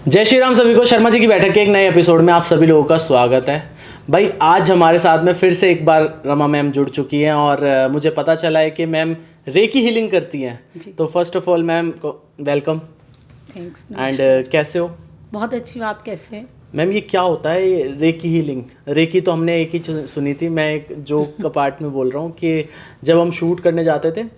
जय श्री राम सभी को। शर्मा जी की बैठक के एक नए एपिसोड में आप सभी लोगों का स्वागत है। भाई आज हमारे साथ में फिर से एक बार रमा मैम जुड़ चुकी हैं और मुझे पता चला है कि मैम रेकी हीलिंग करती हैं। तो फर्स्ट ऑफ ऑल मैम को वेलकम। थैंक्स। एंड कैसे हो? बहुत अच्छी हो, आप कैसे हैं? मैम ये क्या होता है ये रेकी हीलिंग? रेकी तो हमने एक ही सुनी थी। मैं एक जोक का पार्ट में बोल रहा हूँ कि जब हम शूट करने जाते थे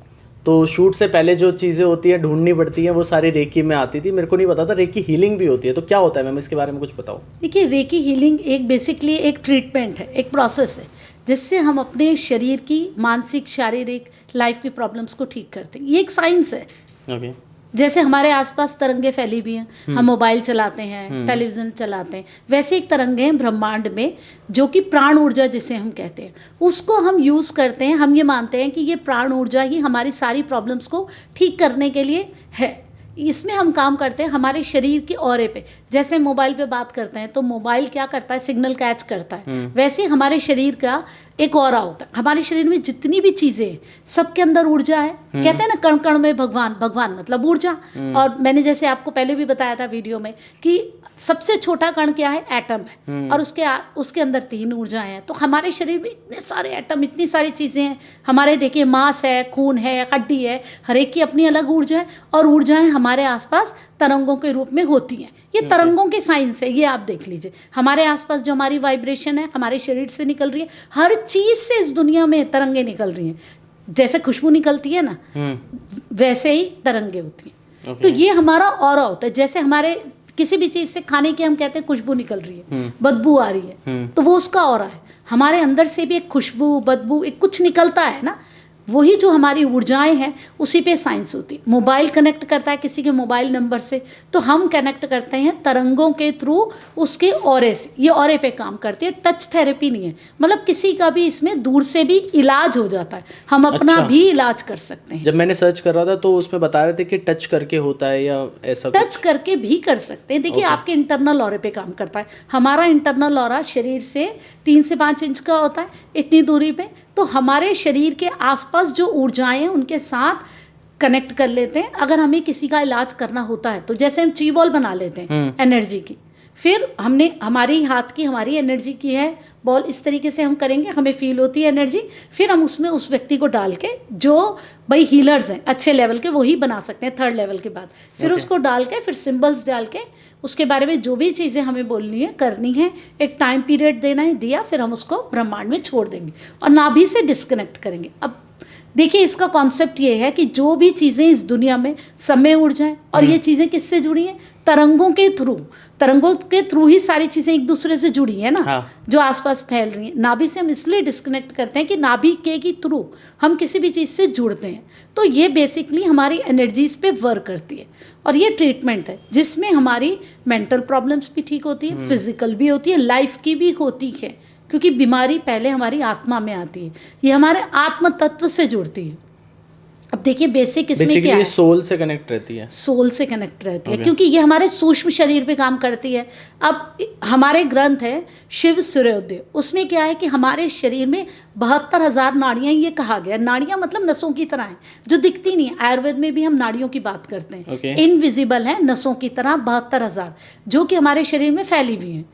तो शूट से पहले जो चीज़ें होती हैं ढूंढनी पड़ती हैं वो सारी रेकी में आती थी। मेरे को नहीं पता था रेकी हीलिंग भी होती है। तो क्या होता है मैम, इसके बारे में कुछ बताओ। देखिए, रेकी हीलिंग एक बेसिकली एक ट्रीटमेंट है, एक प्रोसेस है जिससे हम अपने शरीर की मानसिक शारीरिक लाइफ की प्रॉब्लम्स को ठीक करते हैं। ये एक साइंस है। ओके। जैसे हमारे आसपास तरंगे फैली हुई हैं, हम मोबाइल चलाते हैं, टेलीविज़न चलाते हैं, वैसे एक तरंगे हैं ब्रह्मांड में जो कि प्राण ऊर्जा जिसे हम कहते हैं, उसको हम यूज़ करते हैं। हम ये मानते हैं कि ये प्राण ऊर्जा ही हमारी सारी प्रॉब्लम्स को ठीक करने के लिए है। इसमें हम काम करते हैं हमारे शरीर के ऑरे पे। जैसे मोबाइल पे बात करते हैं तो मोबाइल क्या करता है, सिग्नल कैच करता है। वैसे हमारे शरीर का एक ऑरा होता है। हमारे शरीर में जितनी भी चीज़ें हैं सबके अंदर ऊर्जा है। कहते हैं ना, कण कण में भगवान, भगवान मतलब ऊर्जा। और मैंने जैसे आपको पहले भी बताया था वीडियो में कि सबसे छोटा कण क्या है, एटम है। और उसके अंदर 3 ऊर्जाएं हैं। तो हमारे शरीर में इतने सारे एटम, इतनी सारी चीज़ें हैं। हमारे देखिए मांस है, खून है, हड्डी है, हर एक की अपनी अलग ऊर्जा है। और ऊर्जाएं हमारे आसपास तरंगों के रूप में होती हैं। ये तरंगों की साइंस है, ये आप देख लीजिए। हमारे आसपास जो हमारी वाइब्रेशन है हमारे शरीर से निकल रही है। हर चीज़ से इस दुनिया में तरंगे निकल रही हैं। जैसे खुशबू निकलती है ना, वैसे ही तरंगे होती हैं। तो ये हमारा ऑरा होता है। जैसे हमारे किसी भी चीज़ से खाने की हम कहते हैं खुशबू निकल रही है, बदबू आ रही है, तो वो उसका ऑरा है। हमारे अंदर से भी एक खुशबू, बदबू, एक कुछ निकलता है ना, वही जो हमारी ऊर्जाएं हैं उसी पे साइंस होती है। मोबाइल कनेक्ट करता है किसी के मोबाइल नंबर से, तो हम कनेक्ट करते हैं तरंगों के थ्रू उसके ऑरे से। ये ऑरे पे काम करती है। टच थेरेपी नहीं है, मतलब किसी का भी इसमें दूर से भी इलाज हो जाता है। हम अपना भी इलाज कर सकते हैं। जब मैंने सर्च कर रहा था तो उसमें बता रहे थे कि टच करके होता है या ऐसा टच करके भी कर सकते हैं। देखिए आपके इंटरनल ऑरे पे काम करता है। हमारा इंटरनल ऑरा शरीर से 3 से 5 इंच का होता है, इतनी दूरी पे। तो हमारे शरीर के आसपास जो ऊर्जाएं हैं उनके साथ कनेक्ट कर लेते हैं। अगर हमें किसी का इलाज करना होता है तो जैसे हम ची बॉल बना लेते हैं एनर्जी की, फिर हमने हमारी हाथ की, हमारी एनर्जी की है बॉल, इस तरीके से हम करेंगे, हमें फील होती है एनर्जी। फिर हम उसमें उस व्यक्ति को डाल के, जो भाई हीलर्स हैं अच्छे लेवल के, वही बना सकते हैं 3rd लेवल के बाद। फिर उसको डाल के, फिर सिंबल्स डाल के, उसके बारे में जो भी चीज़ें हमें बोलनी है, करनी है, एक टाइम पीरियड देना है, दिया, फिर हम उसको ब्रह्मांड में छोड़ देंगे और नाभि से डिस्कनेक्ट करेंगे। अब देखिए इसका कॉन्सेप्ट ये है कि जो भी चीज़ें इस दुनिया में समय ऊर्जा है, और ये चीज़ें किससे जुड़ी हैं, तरंगों के थ्रू। तरंगों के थ्रू ही सारी चीज़ें एक दूसरे से जुड़ी है ना। जो आसपास फैल रही हैं। नाभि से हम इसलिए डिस्कनेक्ट करते हैं कि नाभि के थ्रू हम किसी भी चीज़ से जुड़ते हैं। तो ये बेसिकली हमारी एनर्जीज पे वर्क करती है। और ये ट्रीटमेंट है जिसमें हमारी मेंटल प्रॉब्लम्स भी ठीक होती है, फिजिकल भी होती है, लाइफ की भी होती है। क्योंकि बीमारी पहले हमारी आत्मा में आती है, ये हमारे आत्म तत्व से जुड़ती है। अब देखिए बेसिक इसमें क्या है, सोल से कनेक्ट रहती है। सोल से कनेक्ट रहती है क्योंकि ये हमारे सूक्ष्म शरीर पे काम करती है। अब हमारे ग्रंथ है शिव सूर्योदय, उसमें क्या है कि हमारे शरीर में 72,000 नाड़ियाँ, ये कहा गया। नाड़ियाँ मतलब नसों की तरह हैं जो दिखती नहीं है। आयुर्वेद में भी हम नाड़ियों की बात करते हैं। इनविजिबल है, नसों की तरह 72,000 जो कि हमारे शरीर में फैली हुई हैं।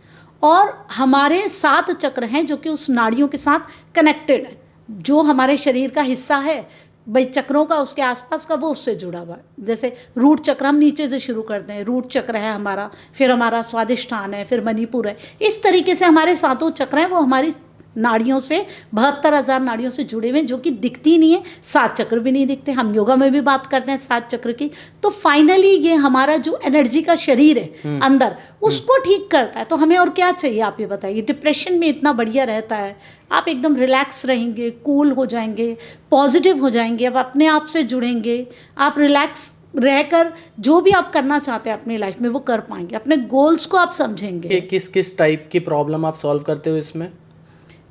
और हमारे 7 चक्र हैं जो कि उस नाड़ियों के साथ कनेक्टेड है। जो हमारे शरीर का हिस्सा है भाई चक्रों का, उसके आसपास का, वो उससे जुड़ा हुआ है। जैसे रूट चक्र हम नीचे से शुरू करते हैं, रूट चक्र है हमारा, फिर हमारा स्वादिष्ठान है, फिर मणिपुर है। इस तरीके से हमारे 7 चक्र हैं, वो हमारी नाड़ियों से 72,000 नाड़ियों से जुड़े हुए, जो कि दिखती नहीं है। 7 चक्र भी नहीं दिखते। हम योगा में भी बात करते हैं 7 चक्र की। तो फाइनली ये हमारा जो एनर्जी का शरीर है अंदर, उसको ठीक करता है। तो हमें और क्या चाहिए आप ये बताइए। डिप्रेशन में इतना बढ़िया रहता है, आप एकदम रिलैक्स रहेंगे, कूल हो जाएंगे, पॉजिटिव हो जाएंगे, आप अपने आप से जुड़ेंगे, आप रिलैक्स रहकर जो भी आप करना चाहते हैं अपनी लाइफ में वो कर पाएंगे, अपने गोल्स को आप समझेंगे। किस किस टाइप की प्रॉब्लम आप सॉल्व करते हो इसमें?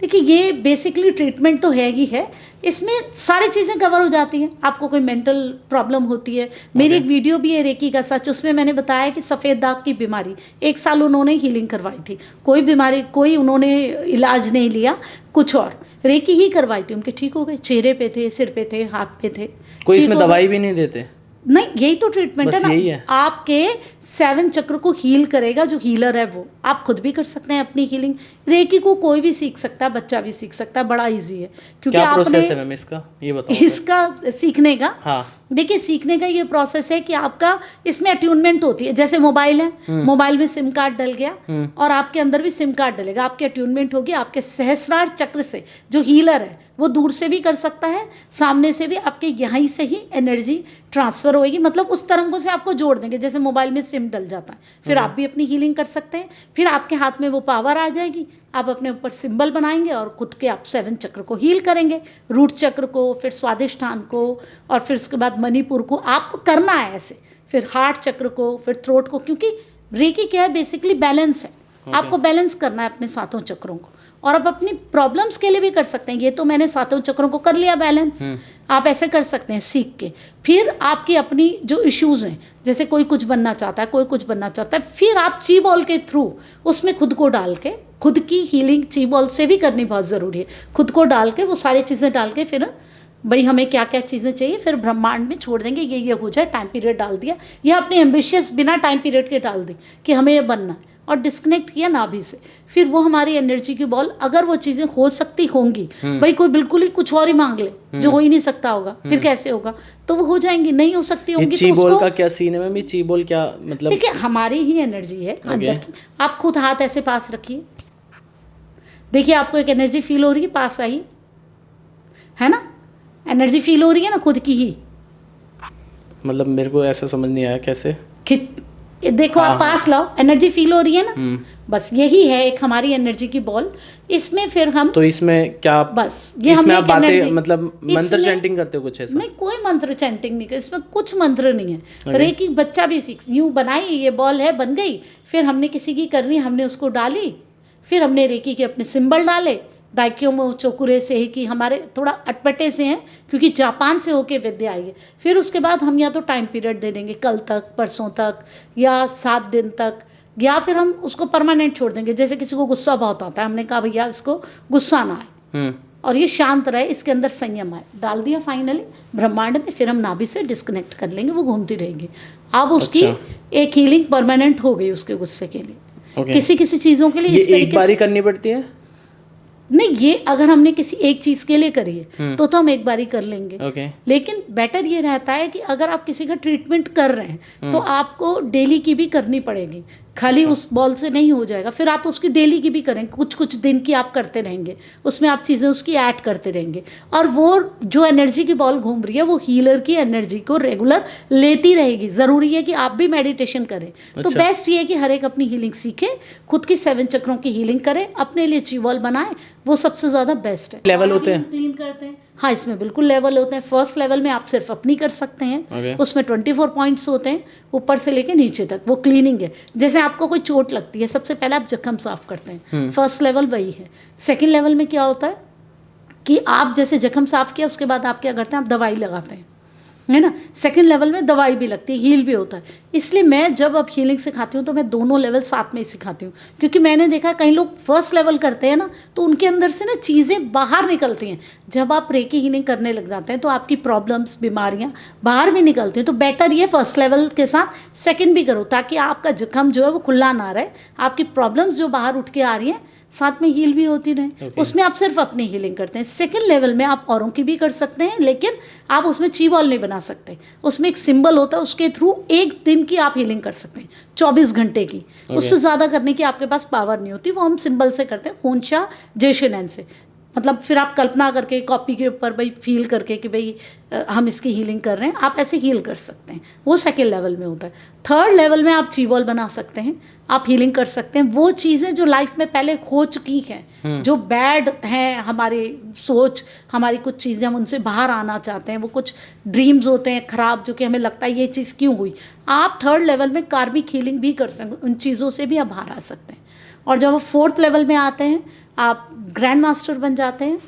देखिए ये बेसिकली ट्रीटमेंट तो है ही है, इसमें सारी चीज़ें कवर हो जाती हैं। आपको कोई मेंटल प्रॉब्लम होती है, मेरी एक वीडियो भी है रेकी का सच, उसमें मैंने बताया कि सफ़ेद दाग की बीमारी 1 साल उन्होंने हीलिंग करवाई थी। कोई बीमारी, कोई उन्होंने इलाज नहीं लिया, कुछ और रेकी ही करवाई थी, उनके ठीक हो गए। चेहरे पे थे, सिर पे थे, हाथ पे थे। कोई इसमें दवाई भी नहीं देते? नहीं, यही तो ट्रीटमेंट है बस ना, यही है। आपके 7 चक्र को हील करेगा जो हीलर है वो। आप खुद भी कर सकते हैं अपनी हीलिंग। रेकी को कोई भी सीख सकता है, बच्चा भी सीख सकता है, बड़ा इजी है। क्योंकि क्या आपने प्रोसेस है मैम इसका, ये बताओ। इसका सीखने का, हाँ। देखिए सीखने का ये प्रोसेस है कि आपका इसमें अट्यूनमेंट होती है। जैसे मोबाइल है, मोबाइल में सिम कार्ड डल गया और आपके अंदर भी सिम कार्ड डलेगा, आपकी अट्यूनमेंट होगी। आपके सहस्रार चक्र से जो हीलर है वो दूर से भी कर सकता है, सामने से भी, आपके यहीं से ही एनर्जी ट्रांसफ़र होएगी। मतलब उस तरंगों से आपको जोड़ देंगे, जैसे मोबाइल में सिम डल जाता है, फिर आप भी अपनी हीलिंग कर सकते हैं। फिर आपके हाथ में वो पावर आ जाएगी, आप अपने ऊपर सिंबल बनाएंगे और खुद के आप 7 चक्र को हील करेंगे। रूट चक्र को, फिर स्वादिष्ठान को, और फिर उसके बाद मणिपुर को आपको करना है ऐसे, फिर हार्ट चक्र को, फिर थ्रोट को। क्योंकि रेकी क्या है, बेसिकली बैलेंस है। आपको बैलेंस करना है अपने 7 चक्रों को। और आप अपनी प्रॉब्लम्स के लिए भी कर सकते हैं। ये तो मैंने 7 चक्रों को कर लिया बैलेंस, आप ऐसे कर सकते हैं सीख के। फिर आपकी अपनी जो इश्यूज़ हैं, जैसे कोई कुछ बनना चाहता है, कोई कुछ बनना चाहता है, फिर आप ची बॉल के थ्रू उसमें खुद को डाल के, खुद की हीलिंग ची बॉल से भी करनी बहुत ज़रूरी है। खुद को डाल के, वो सारी चीज़ें डाल के, फिर भाई हमें क्या क्या चीज़ें चाहिए, फिर ब्रह्मांड में छोड़ देंगे। ये हो जाए, टाइम पीरियड डाल दिया, या अपने एम्बिशियस बिना टाइम पीरियड के डाल दी कि हमें ये बनना है, और डिस्कनेक्ट किया नाभि से। फिर वो हमारी एनर्जी की बॉल, अगर वो चीज़ें हो सकती होंगी, भाई कोई बिल्कुल ही कुछ और ही मांग ले जो हो ही नहीं सकता होगा, फिर कैसे होगा, तो वो हो जाएंगी। नहीं हो सकती होंगी ची तो बॉल उसको, का क्या सीन है मैम? ये ची बॉल क्या मतलब? देखिए हमारी ही एनर्जी है अंदर की। आप खुद हाथ ऐसे पास रखिए, देखिए आपको एक एनर्जी फील हो रही है, पास आई है ना, एनर्जी फील हो रही है ना खुद की ही। मतलब मेरे को ऐसा समझ नहीं आया कैसे। देखो आप पास लाओ, एनर्जी फील हो रही है ना, बस यही है एक हमारी एनर्जी की बॉल। इसमें फिर हम, तो इसमें क्या बस ये इसमें हमने आप एक बातें एनर्जी, मतलब मंत्र चैंटिंग करते हो कुछ ऐसा? नहीं, कोई मंत्र चैंटिंग नहीं कर, इसमें कुछ मंत्र नहीं है। रेकी बच्चा भी सीख, यूँ बनाई, ये बॉल है, बन गई, फिर हमने किसी की करनी, हमने उसको डाली, फिर हमने रेकी के अपने सिंबल डाले, डाइक्योमो चोकुरे से ही, कि हमारे थोड़ा अटपटे से हैं क्योंकि जापान से होके विद्या आई है। फिर उसके बाद हम या तो टाइम पीरियड दे देंगे, कल तक, परसों तक, या 7 दिन तक, या फिर हम उसको परमानेंट छोड़ देंगे। जैसे किसी को गुस्सा बहुत आता है, हमने कहा भैया इसको गुस्सा ना आए और ये शांत रहे, इसके अंदर संयम आए, डाल दिया फाइनली ब्रह्मांड में। फिर हम नाभि से डिस्कनेक्ट कर लेंगे, वो घूमती रहेगी। अब उसकी एक हीलिंग परमानेंट हो गई उसके गुस्से के लिए। किसी किसी चीज़ों के लिए इस तरीके एक बार ही करनी पड़ती है? नहीं, ये अगर हमने किसी एक चीज़ के लिए करी है तो हम एक बार ही कर लेंगे। लेकिन बेटर ये रहता है कि अगर आप किसी का ट्रीटमेंट कर रहे हैं तो आपको डेली की भी करनी पड़ेगी, खाली उस बॉल से नहीं हो जाएगा। फिर आप उसकी डेली की भी करेंगे, कुछ कुछ दिन की आप करते रहेंगे, उसमें आप चीज़ें उसकी ऐड करते रहेंगे, और वो जो एनर्जी की बॉल घूम रही है वो हीलर की एनर्जी को रेगुलर लेती रहेगी। ज़रूरी है कि आप भी मेडिटेशन करें। तो बेस्ट ये है कि हर एक अपनी हीलिंग सीखे, खुद की 7 चक्रों की हीलिंग करें, अपने लिए ची बॉल बनाए, वो सबसे ज़्यादा बेस्ट है। लेवल होते हैं? क्लीन करते हैं, हाँ इसमें बिल्कुल लेवल होते हैं। फर्स्ट लेवल में आप सिर्फ अपनी कर सकते हैं, उसमें 24 पॉइंट्स होते हैं ऊपर से लेके नीचे तक, वो क्लीनिंग है। जैसे आपको कोई चोट लगती है, सबसे पहले आप जख्म साफ करते हैं, फर्स्ट लेवल वही है। सेकंड लेवल में क्या होता है कि आप जैसे जख्म साफ किया, उसके बाद आप क्या करते हैं, आप दवाई लगाते हैं, है ना। सेकंड लेवल में दवाई भी लगती है, हील भी होता है। इसलिए मैं जब अब हीलिंग सिखाती हूँ तो मैं दोनों लेवल साथ में ही सिखाती हूँ, क्योंकि मैंने देखा कई लोग फर्स्ट लेवल करते हैं ना तो उनके अंदर से ना चीज़ें बाहर निकलती हैं। जब आप रेकी हीलिंग करने लग जाते हैं तो आपकी प्रॉब्लम्स, बीमारियाँ बाहर भी निकलती हैं। तो बेटर ये फर्स्ट लेवल के साथ सेकेंड भी करो, ताकि आपका जख्म जो है वो खुला ना रहे, आपकी प्रॉब्लम्स जो बाहर उठ के आ रही हैं साथ में हील भी होती रहे। उसमें आप सिर्फ अपनी हीलिंग करते हैं। सेकंड लेवल में आप औरों की भी कर सकते हैं, लेकिन आप उसमें ची बॉल नहीं बना सकते। उसमें एक सिंबल होता है, उसके थ्रू एक दिन की आप हीलिंग कर सकते हैं, 24 घंटे की। उससे ज़्यादा करने की आपके पास पावर नहीं होती, वो हम सिंबल से करते हैं, होंशा जेशनैन से। मतलब फिर आप कल्पना करके कॉपी के ऊपर भाई फील करके कि भाई हम इसकी हीलिंग कर रहे हैं, आप ऐसे हील कर सकते हैं। वो सेकेंड लेवल में होता है। थर्ड लेवल में आप ची बॉल बना सकते हैं, आप हीलिंग कर सकते हैं। वो चीज़ें जो लाइफ में पहले हो चुकी हैं, जो बैड हैं, हमारी सोच, हमारी कुछ चीज़ें, हम उनसे बाहर आना चाहते हैं, वो कुछ ड्रीम्स होते हैं ख़राब, जो कि हमें लगता है ये चीज़ क्यों हुई, आप थर्ड लेवल में कार्मिक हीलिंग भी कर सकते हैं, उन चीज़ों से भी आप बाहर आ सकते हैं। और जब आप फोर्थ लेवल में आते हैं, आप ग्रैंड मास्टर बन जाते हैं,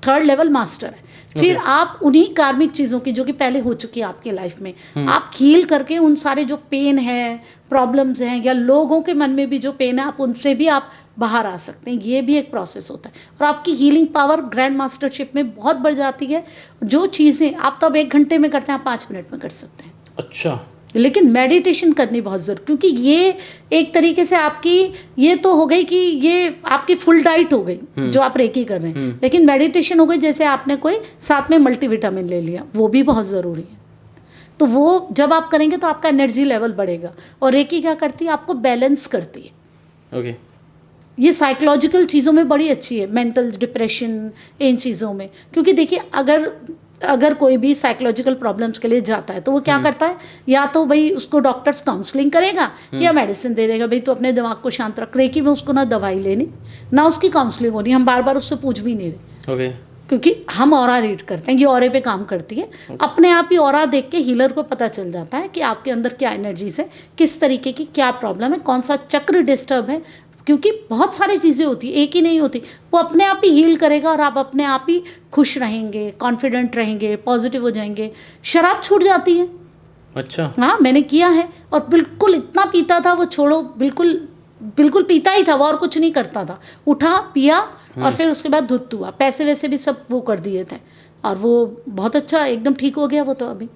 थर्ड लेवल मास्टर है। फिर आप उन्हीं कार्मिक चीज़ों की जो कि पहले हो चुकी है आपके लाइफ में, आप हील करके उन सारे जो पेन है, प्रॉब्लम्स हैं, या लोगों के मन में भी जो पेन है, आप उनसे भी आप बाहर आ सकते हैं। ये भी एक प्रोसेस होता है, और आपकी हीलिंग पावर ग्रैंड मास्टरशिप में बहुत बढ़ जाती है। जो चीज़ें आप तब 1 घंटे में करते हैं, आप 5 मिनट में कर सकते हैं। अच्छा। लेकिन मेडिटेशन करनी बहुत ज़रूरी, क्योंकि ये एक तरीके से आपकी ये तो हो गई कि ये आपकी फुल डाइट हो गई जो आप रेकी कर रहे हैं, लेकिन मेडिटेशन हो गई जैसे आपने कोई साथ में मल्टीविटामिन ले लिया, वो भी बहुत ज़रूरी है। तो वो जब आप करेंगे तो आपका एनर्जी लेवल बढ़ेगा। और रेकी क्या करती है, आपको बैलेंस करती है। ओके। ये साइकोलॉजिकल चीज़ों में बड़ी अच्छी है, मेंटल डिप्रेशन, इन चीज़ों में। क्योंकि देखिए अगर कोई भी साइकोलॉजिकल प्रॉब्लम्स के लिए जाता है तो वो क्या करता है, या तो भाई उसको डॉक्टर्स काउंसलिंग करेगा या मेडिसिन दे देगा, भाई तो अपने दिमाग को शांत रख। रेकी में उसको ना दवाई लेनी ना उसकी काउंसलिंग होनी, हम बार बार उससे पूछ भी नहीं रहे। ओके। क्योंकि हम ऑरा रीड करते हैं, ये ऑरे पे काम करती है। अपने आप ही ऑरा देख के हीलर को पता चल जाता है कि आपके अंदर क्या एनर्जीज है, किस तरीके की क्या प्रॉब्लम है, कौन सा चक्र डिस्टर्ब है। क्योंकि बहुत सारी चीज़ें होती है, एक ही नहीं होती। वो अपने आप ही हील करेगा और आप अपने आप ही खुश रहेंगे, कॉन्फिडेंट रहेंगे, पॉजिटिव हो जाएंगे। शराब छूट जाती है। अच्छा। हाँ, मैंने किया है। और बिल्कुल इतना पीता था, वो छोड़ो, बिल्कुल बिल्कुल पीता ही था वो, और कुछ नहीं करता था। उठा, पिया और फिर उसके बाद धुत हुआ, पैसे वैसे भी सब वो कर दिए थे, और वो बहुत अच्छा एकदम ठीक हो गया वो तो। अभी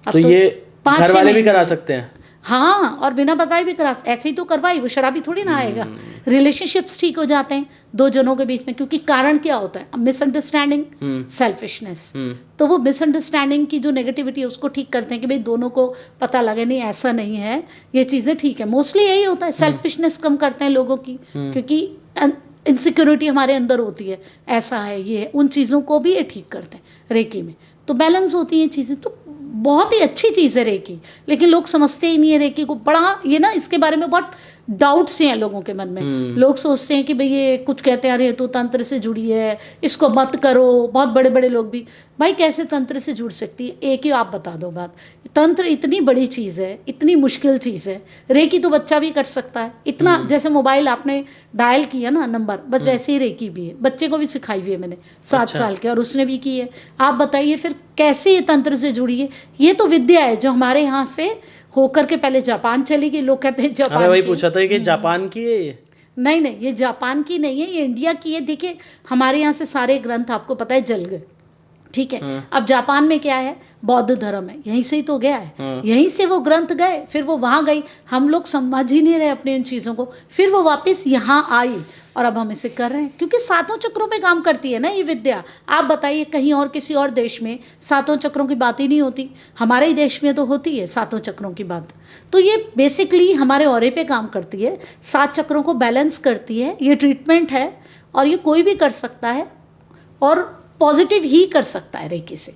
अब तो ये 5-6 घर वाले भी महीने करा सकते हैं? हाँ, और बिना बताए भी करा, ऐसे ही तो करवाई, वो शराबी थोड़ी ना आएगा। रिलेशनशिप्स ठीक हो जाते हैं दो जनों के बीच में, क्योंकि कारण क्या होता है, मिसअंडरस्टैंडिंग, सेल्फिशनेस। तो वो मिसअंडरस्टैंडिंग की जो नेगेटिविटी है उसको ठीक करते हैं कि भाई दोनों को पता लगे नहीं ऐसा नहीं है, ये चीज़ें ठीक है। मोस्टली यही होता है, सेल्फिशनेस कम करते हैं लोगों की, क्योंकि इनसिक्योरिटी हमारे अंदर होती है, ऐसा है ये है, उन चीज़ों को भी ये ठीक करते हैं रेकी में। तो बैलेंस होती हैं चीज़ें, तो बहुत ही अच्छी चीज़ है रेकी। लेकिन लोग समझते ही नहीं है रेकी को, बड़ा ये ना इसके बारे में बहुत डाउट्स हैं लोगों के मन में। लोग सोचते हैं कि भाई ये कुछ कहते हैं, अरे तो तंत्र से जुड़ी है, इसको मत करो। बहुत बड़े बड़े लोग भी, भाई कैसे तंत्र से जुड़ सकती है? एक ही आप बता दो बात, तंत्र इतनी बड़ी चीज़ है, इतनी मुश्किल चीज़ है। रेकी तो बच्चा भी कर सकता है इतना, जैसे मोबाइल आपने डायल किया ना नंबर, बस वैसे ही रेकी भी है। बच्चे को भी सिखाई हुई है मैंने, 7 साल के, और उसने भी की है। आप बताइए फिर कैसे ये तंत्र से जुड़ी है? ये तो विद्या है जो हमारे यहाँ से होकर के पहले जापान चली गई। लोग कहते हैं जापान, वही पूछा था कि जापान की है ये? नहीं नहीं, ये जापान की नहीं है, ये इंडिया की है। देखिए हमारे यहाँ से सारे ग्रंथ आपको पता है जल गए, ठीक है। अब जापान में क्या है, बौद्ध धर्म है, यहीं से ही तो गया है, यहीं से वो ग्रंथ गए, फिर वो वहाँ गई। हम लोग समझ ही नहीं रहे अपने इन चीज़ों को, फिर वो वापस यहाँ आई और अब हम इसे कर रहे हैं, क्योंकि 7 चक्रों पे काम करती है ना ये विद्या। आप बताइए कहीं और किसी और देश में 7 चक्रों की बात ही नहीं होती, हमारे ही देश में तो होती है 7 चक्रों की बात। तो ये बेसिकली हमारे ऑरे पे काम करती है, 7 चक्रों को बैलेंस करती है। ये ट्रीटमेंट है और ये कोई भी कर सकता है, और पॉजिटिव ही कर सकता है रेकी से,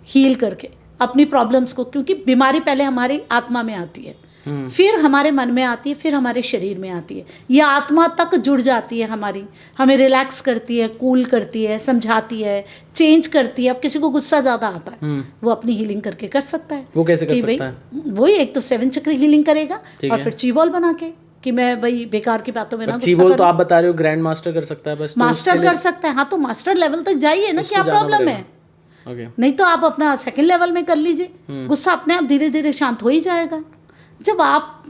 हील करके अपनी प्रॉब्लम्स को। क्योंकि बीमारी पहले हमारी आत्मा में आती है, फिर हमारे मन में आती है, फिर हमारे शरीर में आती है। ये आत्मा तक जुड़ जाती है हमारी, हमें रिलैक्स करती है, कूल करती है, समझाती है, चेंज करती है। अब किसी को गुस्सा ज़्यादा आता है, वो अपनी हीलिंग करके कर सकता है। वो कैसे कर सकता है? वही एक तो 7 चक्र हीलिंग करेगा, और फिर चीबॉल बना के कि मैं भाई बेकार की बातों में ना गुस्सा चीबॉल तो आप बता रहे हो ग्रैंड मास्टर कर सकता है, बस मास्टर कर सकता है। हाँ, तो मास्टर लेवल तक जाइए ना, क्या प्रॉब्लम है? नहीं तो आप अपना 2nd लेवल में कर लीजिए, गुस्सा अपने आप धीरे धीरे शांत हो ही जाएगा। जब आप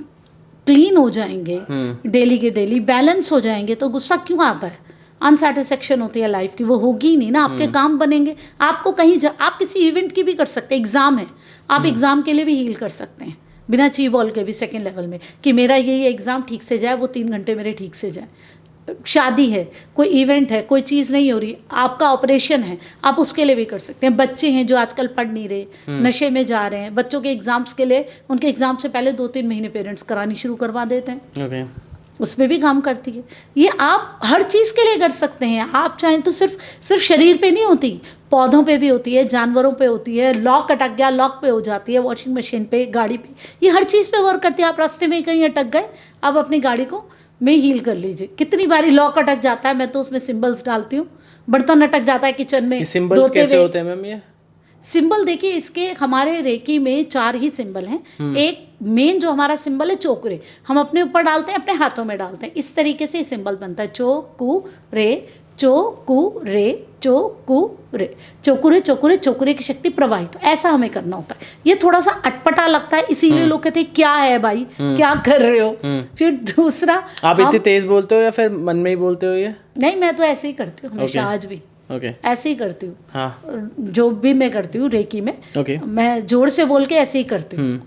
क्लीन हो जाएंगे, डेली के डेली बैलेंस हो जाएंगे, तो गुस्सा क्यों आता है? अनसेटिस्फेक्शन होती है लाइफ की, वो होगी ही नहीं ना। आपके काम बनेंगे, आपको कहीं आप किसी इवेंट की भी कर सकते हैं, एग्ज़ाम है, आप एग्ज़ाम के लिए भी हील कर सकते हैं बिना ची बॉल के भी 2nd लेवल में, कि मेरा ये एग्ज़ाम ठीक से जाए, वो 3 घंटे मेरे ठीक से जाए। शादी है, कोई इवेंट है, कोई चीज़ नहीं हो रही, आपका ऑपरेशन है, आप उसके लिए भी कर सकते हैं। बच्चे हैं जो आजकल पढ़ नहीं रहे, नशे में जा रहे हैं, बच्चों के एग्ज़ाम्स के लिए उनके एग्ज़ाम से पहले 2-3 महीने पेरेंट्स करानी शुरू करवा देते हैं, उसमें भी काम करती है। ये आप हर चीज़ के लिए कर सकते हैं। आप चाहें तो सिर्फ शरीर पे नहीं होती, पौधों पे भी होती है, जानवरों पे होती है, लॉक अटक गया लॉक पे हो जाती है, वॉशिंग मशीन पे, गाड़ी पे, ये हर चीज़ पे वर्क करती है। आप रास्ते में कहीं अटक गए, अब अपनी गाड़ी को में हील कर लीजिए। कितनी बारी लॉक अटक जाता है, मैं तो उसमें सिंबल्स डालती हूँ। बर्तन अटक जाता है किचन में, सिंबल्स कैसे होते हैं मैम? ये सिंबल देखिए, इसके हमारे रेकी में 4 ही सिंबल हैं। एक मेन जो हमारा सिंबल है चोकुरे, हम अपने ऊपर डालते हैं, अपने हाथों में डालते हैं, इस तरीके से सिंबल बनता है, चोकुरे चोकुरे चोकुरे चोकुरे चोकुरे चोकुरे की शक्ति प्रवाहित। तो ऐसा हमें करना होता है। ये थोड़ा सा अटपटा लगता है, इसीलिए लोग कहते हैं क्या है भाई, क्या कर रहे हो। फिर दूसरा, आप इतनी तेज बोलते हो या फिर मन में ही बोलते हो? ये नहीं, मैं तो ऐसे ही करती हूँ हमेशा, आज भी ओके ऐसे ही करती हूँ। हाँ जो भी मैं करती हूँ रेकी में, ओके मैं जोर से बोल के ऐसे ही करती हूँ,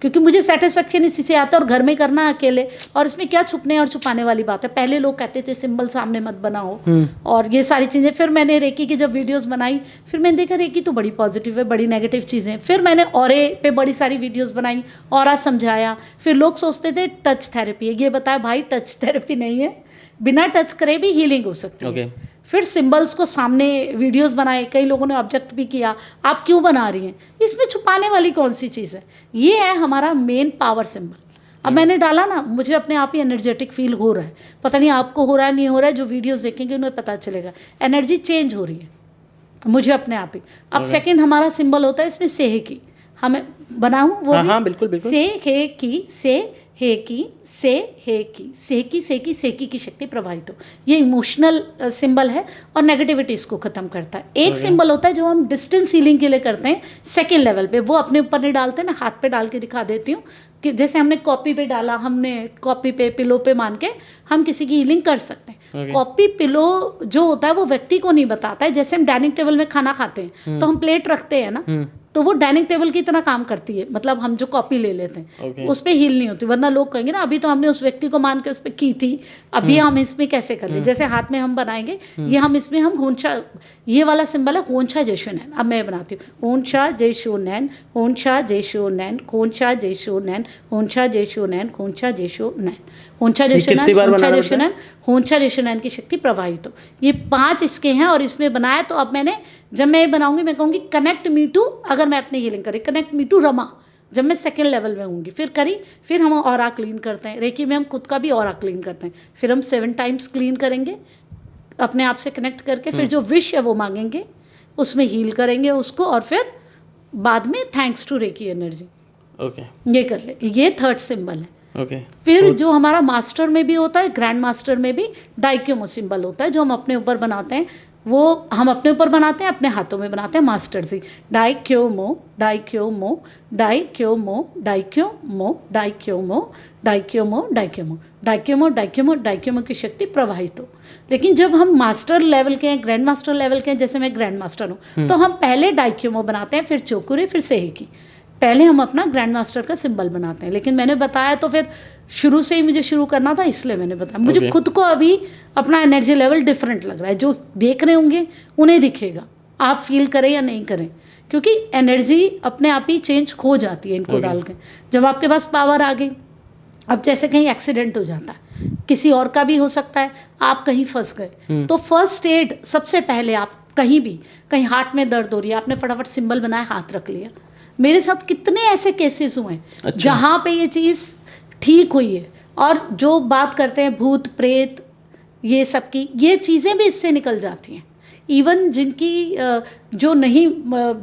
क्योंकि मुझे सेटिस्फेक्शन इसी से आता है, और घर में करना अकेले, और इसमें क्या छुपने और छुपाने वाली बात है। पहले लोग कहते थे सिंबल सामने मत बनाओ और ये सारी चीज़ें। फिर मैंने रेकी की जब वीडियोस बनाई, फिर मैंने देखा रेकी तो बड़ी पॉजिटिव है, बड़ी नेगेटिव चीज़ें। फिर मैंने ऑरे पे बड़ी सारी वीडियोस बनाई, ऑरा समझाया। फिर लोग सोचते थे टच थेरेपी है, ये बताया भाई टच थेरेपी नहीं है, बिना टच करे भी हीलिंग हो सकती है। ओके फिर सिंबल्स को सामने वीडियोस बनाए, कई लोगों ने ऑब्जेक्ट भी किया, आप क्यों बना रही हैं, इसमें छुपाने वाली कौन सी चीज़ है। ये है हमारा मेन पावर सिंबल। अब मैंने डाला ना, मुझे अपने आप ही एनर्जेटिक फील हो रहा है। पता नहीं आपको हो रहा है नहीं हो रहा है, जो वीडियोस देखेंगे उन्हें पता चलेगा, एनर्जी चेंज हो रही है मुझे अपने आप ही। अब सेकंड हमारा सिंबल होता है इसमें सेहे की, हमें बनाऊं वो हाँ भी? हाँ बिल्कुल बिल्कुल। से हे की, से हे की, से हे की, से की, से की, से की शक्ति प्रवाहित हो। ये इमोशनल सिंबल है और नेगेटिविटी इसको खत्म करता है। एक सिंबल होता है जो हम डिस्टेंस हीलिंग के लिए करते हैं सेकेंड लेवल पे, वो अपने ऊपर नहीं डालते, मैं हाथ पे डाल के दिखा देती हूँ कि जैसे हमने कॉपी पे डाला, हमने कॉपी पे पिलो पे मान के हम किसी की हीलिंग कर सकते हैं। कॉपी पिलो जो होता है वो व्यक्ति को नहीं बताता है। जैसे हम डाइनिंग टेबल में खाना खाते हैं तो हम प्लेट रखते हैं ना, तो वो डाइनिंग टेबल की तरह काम करती है, मतलब हम जो कॉपी ले लेते हैं उस पर हील नहीं होती। वरना लोग कहेंगे ना अभी तो हमने उस व्यक्ति को मान के उस पर की थी, अभी हम इसमें कैसे कर ले। जैसे हाथ में हम बनाएंगे, ये हम इसमें हम होंछा, ये वाला सिंबल है होंछा जयशोनैन। अब मैं बनाती हूँ होंछा जयशोनैन, होंछा जयशोनैन, होंछा जयशोनैन, होंछा जयशोनैन, होंछा जयशोनैन, होंछा जयशोनैन, होंछा जयशोनैन, होंछा जयशोनैन की शक्ति प्रवाहित हो। ये 5 इसके हैं और इसमें बनाया। तो अब मैंने, जब मैं ये बनाऊंगी मैं कहूँगी कनेक्ट मी टू, अगर मैं अपनी हीलिंग करी कनेक्ट मी टू रमा, जब मैं सेकेंड लेवल में होंगी फिर करी। फिर हम ऑरा क्लीन करते हैं, रेकी में हम खुद का भी ऑरा क्लीन करते हैं। फिर हम 7 टाइम्स क्लीन करेंगे अपने आप से कनेक्ट करके। फिर जो विश है वो मांगेंगे, उसमें हील करेंगे उसको, और फिर बाद में thanks to reiki energy. Okay ये कर ले, ये थर्ड सिंबल है। ओके फिर जो हमारा मास्टर में भी होता है, ग्रैंड मास्टर में भी डाइक्योमो सिंबल होता है, जो हम अपने ऊपर बनाते हैं। वो हम अपने ऊपर बनाते हैं, अपने हाथों में बनाते हैं मास्टर जी। डाइक्योमो, डाइक्योमो, डाइक्योमो, डाइक्योमो, डाइक्योमो, डाइक्योमो, डाइक्योमो, डाइक्योमो, डाइक्योमो, डाइक्योमो की शक्ति प्रवाहित हो। लेकिन जब हम मास्टर लेवल के हैं, ग्रैंड मास्टर लेवल के हैं, जैसे मैं ग्रैंड मास्टर हूँ, तो हम पहले डाइक्योमो बनाते हैं, फिर चोकुरे, फिर सेहेकी। पहले हम अपना ग्रैंड मास्टर का सिंबल बनाते हैं। लेकिन मैंने बताया तो फिर शुरू से ही मुझे शुरू करना था, इसलिए मैंने बताया। मुझे खुद को अभी अपना एनर्जी लेवल डिफरेंट लग रहा है। जो देख रहे होंगे उन्हें दिखेगा, आप फील करें या नहीं करें, क्योंकि एनर्जी अपने आप ही चेंज हो जाती है इनको डाल के। जब आपके पास पावर आ गई, अब जैसे कहीं एक्सीडेंट हो जाता है, किसी और का भी हो सकता है, आप कहीं फंस गए, तो फर्स्ट एड सबसे पहले आप कहीं भी, कहीं हार्ट में दर्द हो रही है, आपने फटाफट सिंबल बनाया, हाथ रख लिया। मेरे साथ कितने ऐसे केसेस हुए हैं जहाँ पे ये चीज़ ठीक हुई है। और जो बात करते हैं भूत प्रेत ये सब की, ये चीज़ें भी इससे निकल जाती हैं। इवन जिनकी जो नहीं,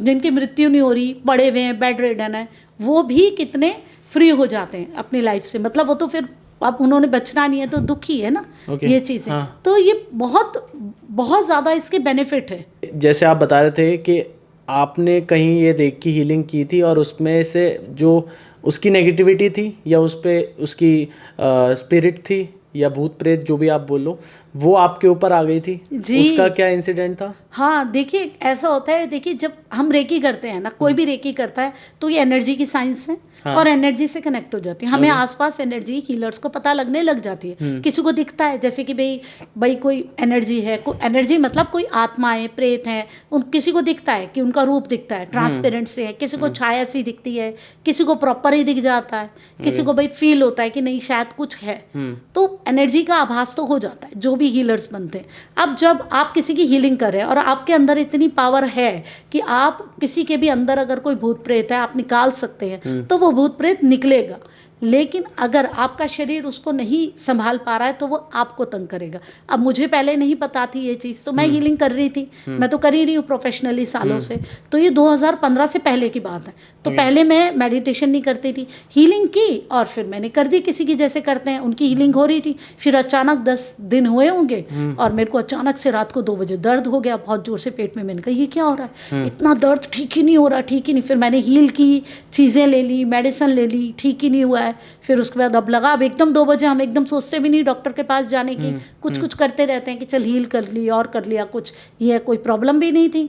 जिनकी मृत्यु नहीं हो रही, पड़े हुए हैं, बेड रिडन है, वो भी कितने फ्री हो जाते हैं अपनी लाइफ से। मतलब वो तो फिर अब उन्होंने बचना नहीं है तो दुखी है ना। ये चीज़ें तो ये बहुत बहुत ज़्यादा इसके बेनिफिट है। जैसे आप बता रहे थे कि आपने कहीं ये रेकी हीलिंग की थी और उसमें से जो उसकी नेगेटिविटी थी या उस पे उसकी स्पिरिट थी या भूत प्रेत जो भी आप बोलो, वो आपके ऊपर आ गई थी जी। उसका क्या इंसिडेंट था? हाँ देखिए, ऐसा होता है, देखिए जब हम रेकी करते हैं ना, कोई भी रेकी करता है तो ये एनर्जी की साइंस है। हाँ। और एनर्जी से कनेक्ट हो जाती है। हमें आसपास एनर्जी हीलर्स को पता लगने लग जाती है। किसी को दिखता है जैसे कि भाई कोई एनर्जी है, एनर्जी मतलब कोई आत्माएं प्रेत हैं, किसी को दिखता है कि उनका रूप दिखता है, ट्रांसपेरेंट से है, किसी को छाया सी दिखती है, किसी को प्रॉपर ही दिख जाता है, किसी को भाई फील होता है कि नहीं शायद कुछ है। तो एनर्जी का आभास तो हो जाता है जो भी हीलर्स बनते हैं। अब जब आप किसी की हीलिंग कर रहे हैं और आपके अंदर इतनी पावर है कि आप किसी के भी अंदर अगर कोई भूत प्रेत है आप निकाल सकते हैं, तो वो भूत प्रेत निकलेगा। लेकिन अगर आपका शरीर उसको नहीं संभाल पा रहा है तो वो आपको तंग करेगा। अब मुझे पहले नहीं पता थी ये चीज़, तो मैं हीलिंग कर रही थी, मैं तो कर ही रही हूँ प्रोफेशनली सालों से। तो ये 2015 से पहले की बात है। तो पहले मैं मेडिटेशन नहीं करती थी, हीलिंग की और फिर मैंने कर दी किसी की जैसे करते हैं, उनकी हीलिंग हो रही थी। फिर अचानक 10 दिन हुए होंगे और मेरे को अचानक से रात को 2 बजे दर्द हो गया बहुत जोर से पेट में। मैंने कहा ये क्या हो रहा है, इतना दर्द ठीक ही नहीं हो रहा, ठीक ही नहीं। फिर मैंने हील की, चीज़ें ले ली, मेडिसिन ले ली, ठीक ही नहीं हुआ है। है। फिर उसके बाद अब लगा, अब एकदम 2 बजे हम एकदम सोचते भी नहीं डॉक्टर के पास जाने की, कुछ करते रहते हैं कि चल हील कर ली और कर लिया कुछ, ये कोई प्रॉब्लम भी नहीं थी।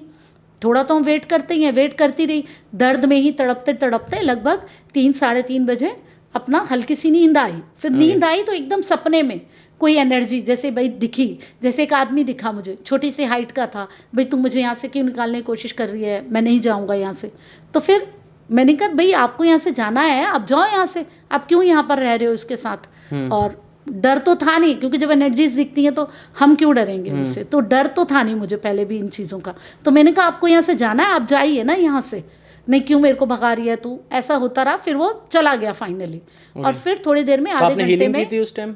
थोड़ा तो हम वेट करते ही हैं, वेट करती रही, दर्द में ही तड़पते तड़पते लगभग 3 साढ़े 3 बजे अपना हल्की सी नींद आई। फिर नींद आई तो एकदम सपने में कोई एनर्जी जैसे भाई दिखी, जैसे एक आदमी दिखा मुझे, छोटी सी हाइट का था, भाई तुम मुझे यहाँ से क्यों निकालने की कोशिश कर रही है, मैं नहीं जाऊँगा यहाँ से। तो फिर मैंने कहा भाई आपको यहाँ से जाना है, आप जाओ यहाँ से, आप क्यों यहाँ पर रह रहे हो इसके साथ। और डर तो था नहीं, क्योंकि जब एनर्जीज दिखती हैं तो हम क्यों डरेंगे उससे, तो डर तो था नहीं मुझे पहले भी इन चीज़ों का। तो मैंने कहा आपको यहाँ से जाना है, आप जाइए ना यहाँ से, नहीं क्यों मेरे को भगा रही है तू, ऐसा होता रहा। फिर वो चला गया फाइनली। और फिर थोड़ी देर में, आधे घंटे में, उस टाइम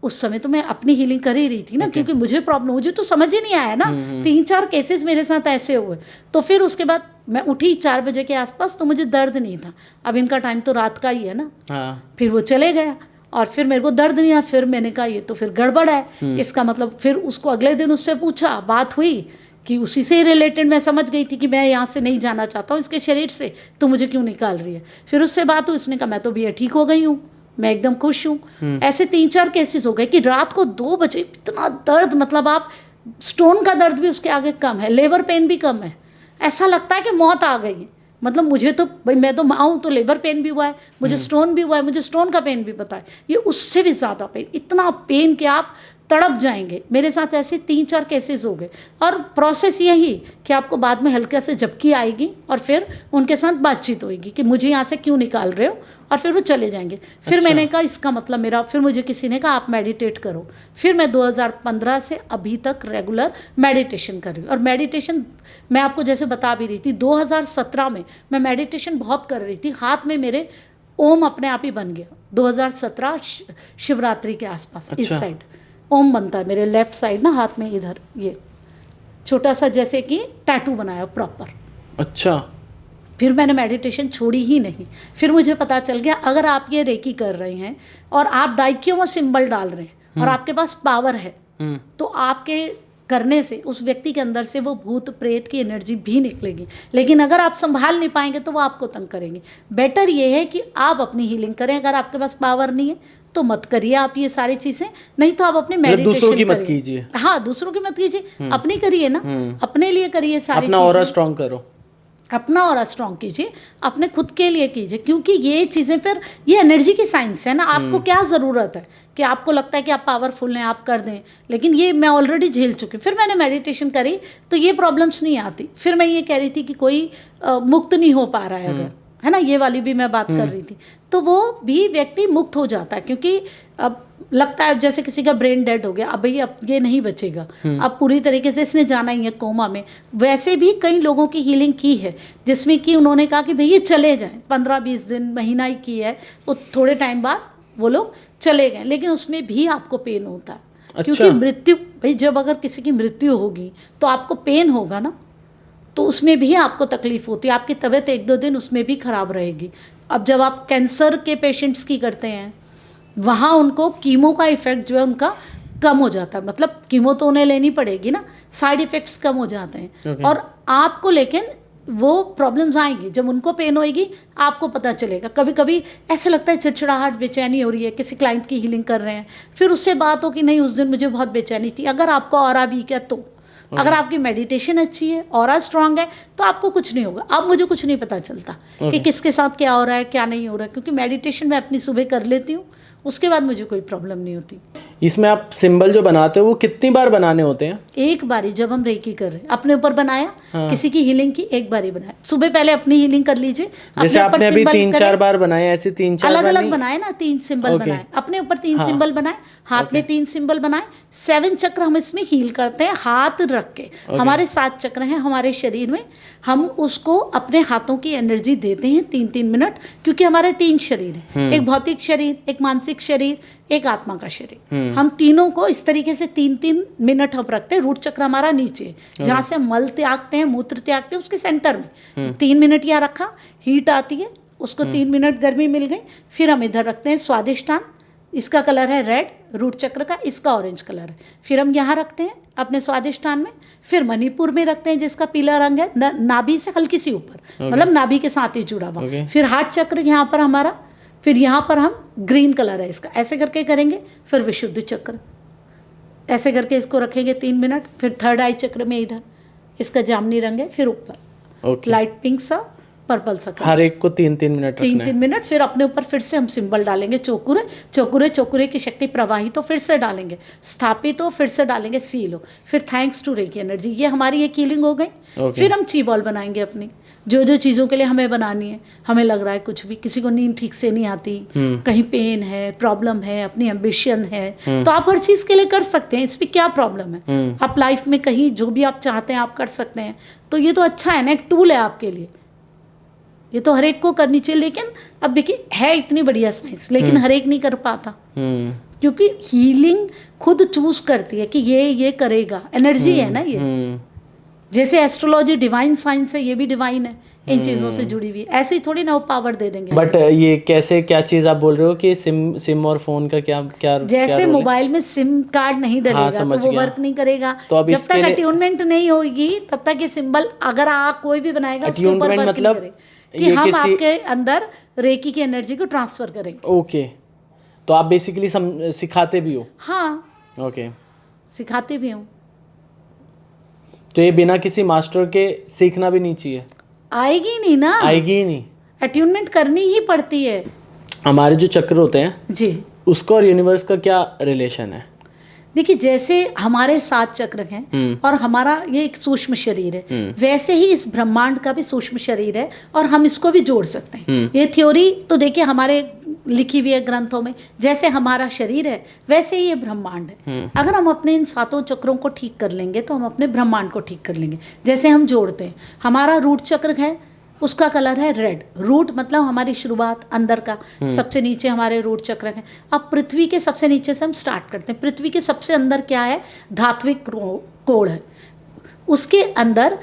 उस समय तो मैं अपनी हीलिंग कर ही रही थी ना, क्योंकि मुझे प्रॉब्लम, मुझे तो समझ ही नहीं आया ना, 3-4 केसेस मेरे साथ ऐसे हुए। तो फिर उसके बाद मैं उठी 4 बजे के आसपास, तो मुझे दर्द नहीं था, अब इनका टाइम तो रात का ही है ना। फिर वो चले गया और फिर मेरे को दर्द नहीं आया। फिर मैंने कहा ये तो फिर गड़बड़ है, इसका मतलब। फिर उसको अगले दिन उससे पूछा, बात हुई कि उसी से रिलेटेड मैं समझ गई थी कि मैं यहाँ से नहीं जाना चाहता हूँ इसके शरीर से, तो मुझे क्यों निकाल रही है। फिर उससे बात हुई, उसने कहा मैं तो भैया ठीक हो गई हूँ, मैं एकदम खुश हूँ। ऐसे 3-4 केसेस हो गए कि रात को 2 बजे इतना दर्द, मतलब आप स्टोन का दर्द भी उसके आगे कम है, लेबर पेन भी कम है, ऐसा लगता है कि मौत आ गई है। मतलब मुझे तो भाई, मैं तो माँ हूँ, तो लेबर पेन भी हुआ है, मुझे स्टोन भी हुआ है, मुझे स्टोन का पेन भी पता है, ये उससे भी ज़्यादा पेन, इतना पेन कि आप तड़प जाएंगे। मेरे साथ ऐसे 3-4 केसेस हो गए। और प्रोसेस यही कि आपको बाद में हल्का से झपकी आएगी और फिर उनके साथ बातचीत होएगी कि मुझे यहाँ से क्यों निकाल रहे हो, और फिर वो चले जाएंगे। फिर मैंने कहा इसका मतलब मेरा, फिर मुझे किसी ने कहा आप मेडिटेट करो। फिर मैं 2015 से अभी तक रेगुलर मेडिटेशन कर रही हूँ। और मेडिटेशन मैं आपको जैसे बता भी रही थी, 2017 में मैं मेडिटेशन बहुत कर रही थी, हाथ में मेरे ओम अपने आप ही बन गया। 2017 शिवरात्रि के आसपास। इस साइड ओम बनता है मेरे लेफ्ट साइड ना, हाथ में इधर ये छोटा सा जैसे कि टैटू बनाया प्रॉपर। अच्छा। फिर मैंने मेडिटेशन छोड़ी ही नहीं। फिर मुझे पता चल गया अगर आप ये रेकी कर रहे हैं और आप डाइक्यो में सिंबल डाल रहे हैं और आपके पास पावर है, तो आपके करने से उस व्यक्ति के अंदर से वो भूत प्रेत की एनर्जी भी निकलेगी। लेकिन अगर आप संभाल नहीं पाएंगे तो वो आपको तंग करेंगे। बेटर ये है कि आप अपनी हीलिंग करें। अगर आपके पास पावर नहीं है तो मत करिए आप ये सारी चीज़ें, नहीं तो आप अपने मेडिटेशन दूसरों की मत कीजिए। हाँ, दूसरों की मत कीजिए, अपनी करिए ना, अपने लिए करिए सारी अपना ऑरा स्ट्रॉन्ग करो, अपना ऑरा स्ट्रॉन्ग कीजिए, अपने खुद के लिए कीजिए। क्योंकि ये चीज़ें फिर ये एनर्जी की साइंस है ना। आपको क्या ज़रूरत है कि आपको लगता है कि आप पावरफुल हैं, आप कर दें, लेकिन ये मैं ऑलरेडी झेल चुकी हूँ। फिर मैंने मेडिटेशन करी तो ये प्रॉब्लम्स नहीं आती। फिर मैं ये कह रही थी कि कोई मुक्त नहीं हो पा रहा है अगर, है ना, ये वाली भी मैं बात कर रही थी, तो वो भी व्यक्ति मुक्त हो जाता है। क्योंकि अब लगता है जैसे किसी का ब्रेन डेड हो गया, अब भाई अब ये नहीं बचेगा, अब पूरी तरीके से इसने जाना ही है कोमा में। वैसे भी कई लोगों की हीलिंग की है जिसमें कि उन्होंने कहा कि भाई ये चले जाएं, 15-20 दिन, महीना ही की है, वो थोड़े टाइम बाद वो लोग चले गए, लेकिन उसमें भी आपको पेन होता है। अच्छा। क्योंकि मृत्यु, भाई जब अगर किसी की मृत्यु होगी तो आपको पेन होगा ना, तो उसमें भी आपको तकलीफ होती है, आपकी तबीयत 1-2 दिन उसमें भी ख़राब रहेगी। अब जब आप कैंसर के पेशेंट्स की करते हैं, वहाँ उनको कीमो का इफ़ेक्ट जो है उनका कम हो जाता है, मतलब कीमो तो उन्हें लेनी पड़ेगी ना, साइड इफ़ेक्ट्स कम हो जाते हैं। और आपको लेकिन वो प्रॉब्लम्स आएंगी, जब उनको पेन होएगी आपको पता चलेगा। कभी कभी ऐसा लगता है चिड़चिड़ाहट, बेचैनी हो रही है, किसी क्लाइंट की हीलिंग कर रहे हैं, फिर उससे बात हो कि नहीं उस दिन मुझे बहुत बेचैनी थी। अगर आपका ऑरा वीक है तो, अगर आपकी मेडिटेशन अच्छी है, ऑरा स्ट्रांग है, तो आपको कुछ नहीं होगा। अब मुझे कुछ नहीं पता चलता कि किसके साथ क्या हो रहा है क्या नहीं हो रहा है, क्योंकि मेडिटेशन मैं अपनी सुबह कर लेती हूँ, उसके बाद मुझे कोई प्रॉब्लम नहीं होती। इसमें आप सिंबल जो बनाते हो वो कितनी बार बनाने होते हैं? एक बारी, जब हम रेकी कर रहे हैं अपने ऊपर बनाया, किसी की हीलिंग की एक बारी बनाया। सुबह पहले अपनी हीलिंग कर लीजिए, जैसे आपने अभी 3-4 बार बनाए, ऐसे 3-4 अलग अलग बनाए ना, 3 सिंबल बनाए अपने ऊपर, 3 सिंबल बनाए, हाथ में 3 सिंबल बनाए। 7 चक्र हम इसमें हील करते हैं हाथ रख के। हमारे 7 चक्र हैं हमारे शरीर में, हम उसको अपने हाथों की एनर्जी देते हैं 3-3 मिनट, क्योंकि हमारे 3 शरीर हैं, एक भौतिक शरीर, एक मानसिक शरीर, एक आत्मा का शरीर। हम तीनों को इस तरीके से 3-3 मिनट हम रखते हैं। रूट चक्र हमारा नीचे, जहाँ से हम मल त्यागते हैं, मूत्र त्यागते हैं, उसके सेंटर में 3 मिनट यहाँ रखा, हीट आती है, उसको 3 मिनट गर्मी मिल गई। फिर हम इधर रखते हैं स्वादिष्टान, इसका कलर है रेड, रूट चक्र का, इसका ऑरेंज कलर है। फिर हम यहाँ रखते हैं अपने स्वादिष्टान में। फिर मणिपुर में रखते हैं जिसका पीला रंग है, नाभि से हल्की सी ऊपर, मतलब नाभि के साथ ही जुड़ा हुआ। फिर हार्ट चक्र यहाँ पर हमारा, फिर यहाँ पर हम ग्रीन कलर है इसका, ऐसे करके करेंगे, फिर विशुद्ध चक्र ऐसे करके इसको रखेंगे 3 मिनट, फिर थर्ड आई चक्र में इधर इसका जामुनी रंग है, फिर ऊपर ओके। लाइट पिंक सा पर्पल सा हर एक को 3-3 मिनट रखना है। 3-3 मिनट। फिर अपने ऊपर फिर से हम सिंबल डालेंगे, चौकुरे चौकुरे चौकुरे की शक्ति प्रवाहित हो, फिर से डालेंगे, स्थापित हो, फिर से डालेंगे, सील हो, फिर थैंक्स टू रेकी एनर्जी। ये हमारी एक हीलिंग हो गई। फिर हम ची बॉल बनाएंगे अपनी, जो जो चीज़ों के लिए हमें बनानी है, हमें लग रहा है कुछ भी, किसी को नींद ठीक से नहीं आती, कहीं पेन है, प्रॉब्लम है, अपनी एम्बिशन है, तो आप हर चीज़ के लिए कर सकते हैं, इसमें क्या प्रॉब्लम है। आप लाइफ में कहीं जो भी आप चाहते हैं आप कर सकते हैं, तो ये तो अच्छा है ना, एक टूल है आपके लिए, ये तो हर एक को करनी चाहिए। लेकिन अब देखिए है इतनी बढ़िया साइंस, लेकिन हर एक नहीं कर पाता, क्योंकि हीलिंग खुद चूज करती है कि ये करेगा, एनर्जी है ना ये। जैसे एस्ट्रोलॉजी डिवाइन साइंस है, ये भी डिवाइन है, इन चीज़ों से जुड़ी हुई है, ऐसे ही थोड़ी ना वो पावर दे देंगे। बट ये कैसे, क्या चीज़ आप बोल रहे हो कि सिम और फोन का क्या क्या जैसे क्या मोबाइल में सिम कार्ड नहीं डलेगा तो वो वर्क नहीं करेगा। तो अब जब तक अट्यूनमेंट नहीं होगी तब तक ये सिंबल अगर आप कोई भी बनाएगा उसके ऊपर वर्क नहीं करेगा, कि हम आपके अंदर रेकी की एनर्जी को ट्रांसफर करेंगे। ओके, तो आप बेसिकली सिखाते भी हो? हाँ, ओके, सिखाते भी हूँ। तो ये बिना किसी मास्टर के सीखना भी नहीं चाहिए? आएगी नहीं ना, आएगी ही नहीं, अट्यूनमेंट करनी ही पड़ती है। हमारे जो चक्र होते हैं जी, उसका और यूनिवर्स का क्या रिलेशन है? देखिए जैसे हमारे 7 चक्र हैं और हमारा ये एक सूक्ष्म शरीर है, वैसे ही इस ब्रह्मांड का भी सूक्ष्म शरीर है और हम इसको भी जोड़ सकते हैं। ये थ्योरी तो देखिए हमारे लिखी हुई है ग्रंथों में, जैसे हमारा शरीर है वैसे ही ये ब्रह्मांड है। अगर हम अपने इन 7 चक्रों को ठीक कर लेंगे तो हम अपने ब्रह्मांड को ठीक कर लेंगे। जैसे हम जोड़ते हैं, हमारा रूट चक्र है, उसका कलर है रेड। रूट मतलब हमारी शुरुआत, अंदर का सबसे नीचे हमारे रूट चक्र है। अब पृथ्वी के सबसे नीचे से हम स्टार्ट करते हैं। पृथ्वी के सबसे अंदर क्या है? धात्विक कोण है, उसके अंदर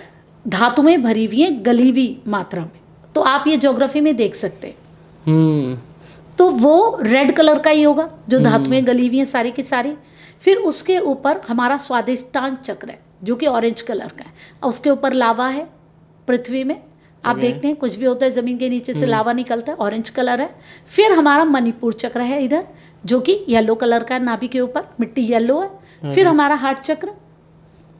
धातुएं भरी हुई हैं गली हुई मात्रा में, तो आप ये ज्योग्राफी में देख सकते हैं। तो वो रेड कलर का ही होगा जो धातुएं गली हुई हैं सारी की सारी। फिर उसके ऊपर हमारा स्वादिष्टान चक्र है जो कि ऑरेंज कलर का है, और उसके ऊपर लावा है। पृथ्वी में आप देखते हैं कुछ भी होता है ज़मीन के नीचे से लावा निकलता है, ऑरेंज कलर है। फिर हमारा मणिपुर चक्र है इधर, जो कि येलो कलर का है, नाभि के ऊपर मिट्टी येलो है। फिर हमारा हार्ट चक्र,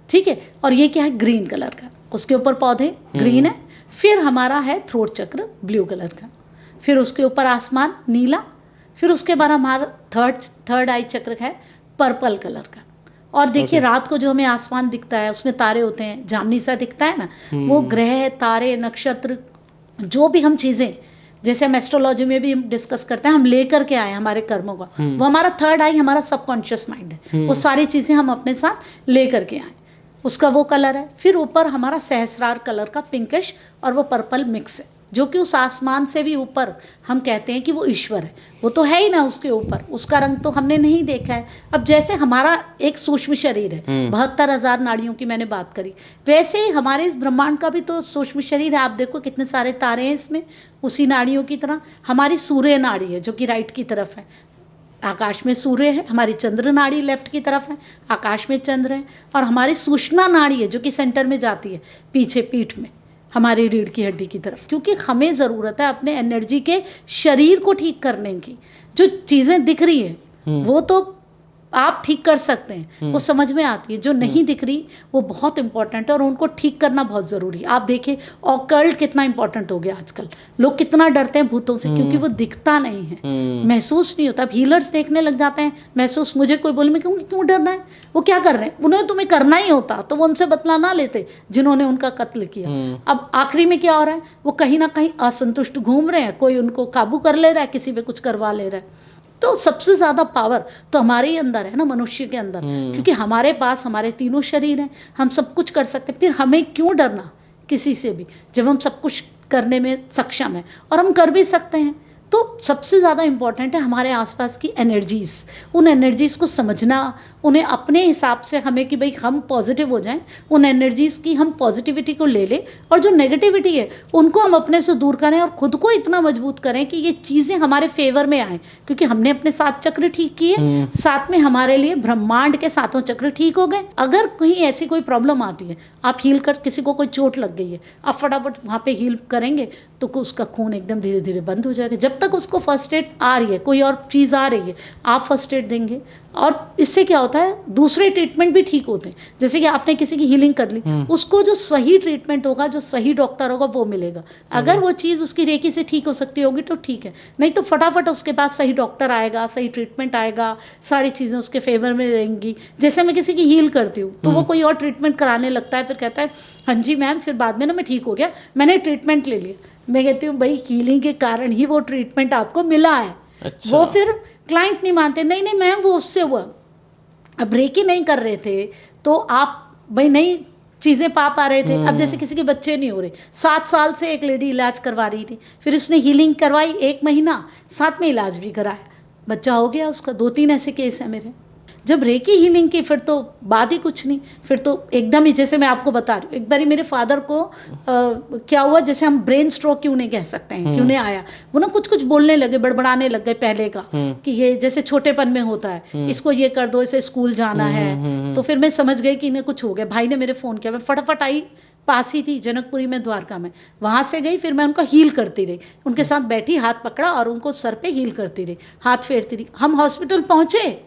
ठीक है, और ये क्या है? ग्रीन कलर का, उसके ऊपर पौधे ग्रीन है। फिर हमारा है थ्रोट चक्र ब्लू कलर का, फिर उसके ऊपर आसमान नीला। फिर उसके बाद हमारा थर्ड आई चक्र है पर्पल कलर का। और देखिए रात को जो हमें आसमान दिखता है उसमें तारे होते हैं, जामनी सा दिखता है ना, वो ग्रह, तारे, नक्षत्र, जो भी हम चीज़ें, जैसे हम एस्ट्रोलॉजी में भी हम डिस्कस करते हैं, हम लेकर के आए हमारे कर्मों का, वो हमारा थर्ड आई हमारा सबकॉन्शियस माइंड है। वो सारी चीज़ें हम अपने साथ लेकर के आए, उसका वो कलर है। फिर ऊपर हमारा सहस्रार कलर का पिंकिश और वो पर्पल मिक्स है, जो कि उस आसमान से भी ऊपर हम कहते हैं कि वो ईश्वर है। वो तो है ही ना उसके ऊपर, उसका रंग तो हमने नहीं देखा है। अब जैसे हमारा एक सूक्ष्म शरीर है, 72,000 नाड़ियों की मैंने बात करी, वैसे ही हमारे इस ब्रह्मांड का भी तो सूक्ष्म शरीर है। आप देखो कितने सारे तारे हैं इसमें, उसी नाड़ियों की तरह। हमारी सूर्य नाड़ी है जो कि राइट की तरफ है, आकाश में सूर्य है। हमारी चंद्र नाड़ी लेफ्ट की तरफ है, आकाश में चंद्र है। और हमारी सुषुम्ना नाड़ी है जो कि सेंटर में जाती है, पीछे पीठ में, हमारी रीढ़ की हड्डी की तरफ। क्योंकि हमें ज़रूरत है अपने एनर्जी के शरीर को ठीक करने की। जो चीज़ें दिख रही हैं वो तो आप ठीक कर सकते हैं, वो समझ में आती है। जो नहीं दिख रही वो बहुत इंपॉर्टेंट है और उनको ठीक करना बहुत ज़रूरी है। आप देखिए ऑकल्ट कितना इंपॉर्टेंट हो गया आजकल। लोग कितना डरते हैं भूतों से, क्योंकि वो दिखता नहीं है, महसूस नहीं होता। अब हीलर्स देखने लग जाते हैं महसूस। मुझे कोई बोले, मैं कहूँगी क्यों डरना है, वो क्या कर रहे हैं, उन्हें तुम्हें करना ही होता तो वो उनसे बदला ना लेते जिन्होंने उनका कत्ल किया। अब आखिरी में क्या हो रहा है, वो कहीं ना कहीं असंतुष्ट घूम रहे हैं, कोई उनको काबू कर ले रहा है, किसी पे कुछ करवा ले रहा है। तो सबसे ज़्यादा पावर तो हमारे ही अंदर है ना, मनुष्य के अंदर, क्योंकि हमारे पास हमारे तीनों शरीर हैं, हम सब कुछ कर सकते हैं। फिर हमें क्यों डरना किसी से भी, जब हम सब कुछ करने में सक्षम हैं और हम कर भी सकते हैं। तो सबसे ज़्यादा इम्पॉर्टेंट है हमारे आसपास की एनर्जीज़, उन एनर्जीज़ को समझना, उन्हें अपने हिसाब से हमें कि भाई हम पॉजिटिव हो जाएं, उन एनर्जीज़ की हम पॉजिटिविटी को ले लें और जो नेगेटिविटी है उनको हम अपने से दूर करें और ख़ुद को इतना मजबूत करें कि ये चीज़ें हमारे फेवर में आएँ। क्योंकि हमने अपने 7 चक्र ठीक किए, साथ में हमारे लिए ब्रह्मांड के 7 चक्र ठीक हो गए। अगर कहीं ऐसी कोई प्रॉब्लम आती है, आप हील कर, किसी को कोई चोट लग गई है, आप फटाफट वहाँ पर हील करेंगे तो उसका खून एकदम धीरे धीरे बंद हो जाएगा। जब तक उसको फर्स्ट एड आ रही है, कोई और चीज़ आ रही है, आप फर्स्ट एड देंगे और इससे क्या होता है दूसरे ट्रीटमेंट भी ठीक होते हैं। जैसे कि आपने किसी की हीलिंग कर ली, उसको जो सही ट्रीटमेंट होगा, जो सही डॉक्टर होगा वो मिलेगा। अगर वो चीज़ उसकी रेकी से ठीक हो सकती होगी तो ठीक है, नहीं तो फटाफट उसके पास सही डॉक्टर आएगा, सही ट्रीटमेंट आएगा, सारी चीज़ें उसके फेवर में रहेंगी। जैसे मैं किसी की हील करती हूँ तो वो कोई और ट्रीटमेंट कराने लगता है, फिर कहता है हाँ जी मैम, फिर बाद में ना मैं ठीक हो गया, मैंने ट्रीटमेंट ले लिया। मैं कहती हूँ भाई हीलिंग के कारण ही वो ट्रीटमेंट आपको मिला है। अच्छा। वो फिर क्लाइंट नहीं मानते, नहीं नहीं मैम वो उससे हुआ। अब रेकी नहीं कर रहे थे तो आप भाई नई चीज़ें पा रहे थे। अब जैसे किसी के बच्चे नहीं हो रहे, 7 साल से एक लेडी इलाज करवा रही थी, फिर उसने हीलिंग करवाई 1 महीना, साथ में इलाज भी कराया, बच्चा हो गया उसका। 2-3 ऐसे केस हैं मेरे। जब रेकी हीलिंग की फिर तो बात ही कुछ नहीं, फिर तो एकदम ही जैसे मैं आपको बता रही हूँ, एक बारी मेरे फादर को क्या हुआ, जैसे हम ब्रेन स्ट्रोक क्यों नहीं कह सकते हैं, क्यों नहीं आया, वो ना कुछ कुछ बोलने लगे, बड़बड़ाने लग गए पहले का, कि ये जैसे छोटेपन में होता है, इसको ये कर दो, इसे स्कूल जाना है। तो फिर मैं समझ गई कि इन्हें कुछ हो गया। भाई ने मेरे फ़ोन किया, मैं फटाफट आई, पास ही थी जनकपुरी में, द्वारका में, वहाँ से गई। फिर मैं उनका हील करती रही, उनके साथ बैठी, हाथ पकड़ा और उनको सर पे हील करती रही, हाथ फेरती रही। हम हॉस्पिटल पहुँचे,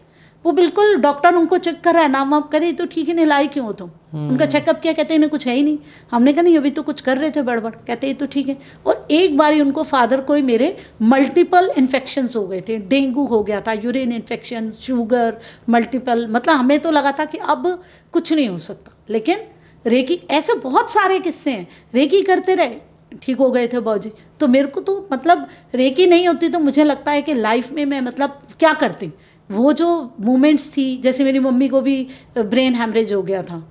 वो बिल्कुल डॉक्टर उनको चेक कर रहा है, नाम वाप करे, तो ठीक है नहीं लाई क्यों हो तुम? उनका चेकअप किया, कहते इन्हें कुछ है ही नहीं। हमने कहा नहीं अभी तो कुछ कर रहे थे बड़बड़, कहते ये तो ठीक है। और एक बार उनको फादर को ही मेरे मल्टीपल इन्फेक्शंस हो गए थे, डेंगू हो गया था, यूरिन इन्फेक्शन, शुगर, मल्टीपल, मतलब हमें तो लगा था कि अब कुछ नहीं हो सकता। लेकिन रेकी, ऐसे बहुत सारे किस्से हैं, रेकी करते रहे, ठीक हो गए थे बाबूजी। तो मेरे को तो मतलब रेकी नहीं होती तो मुझे लगता है कि लाइफ में मैं मतलब क्या करती। वो जो मोमेंट्स थी, जैसे मेरी मम्मी को भी ब्रेन हैमरेज हो गया था,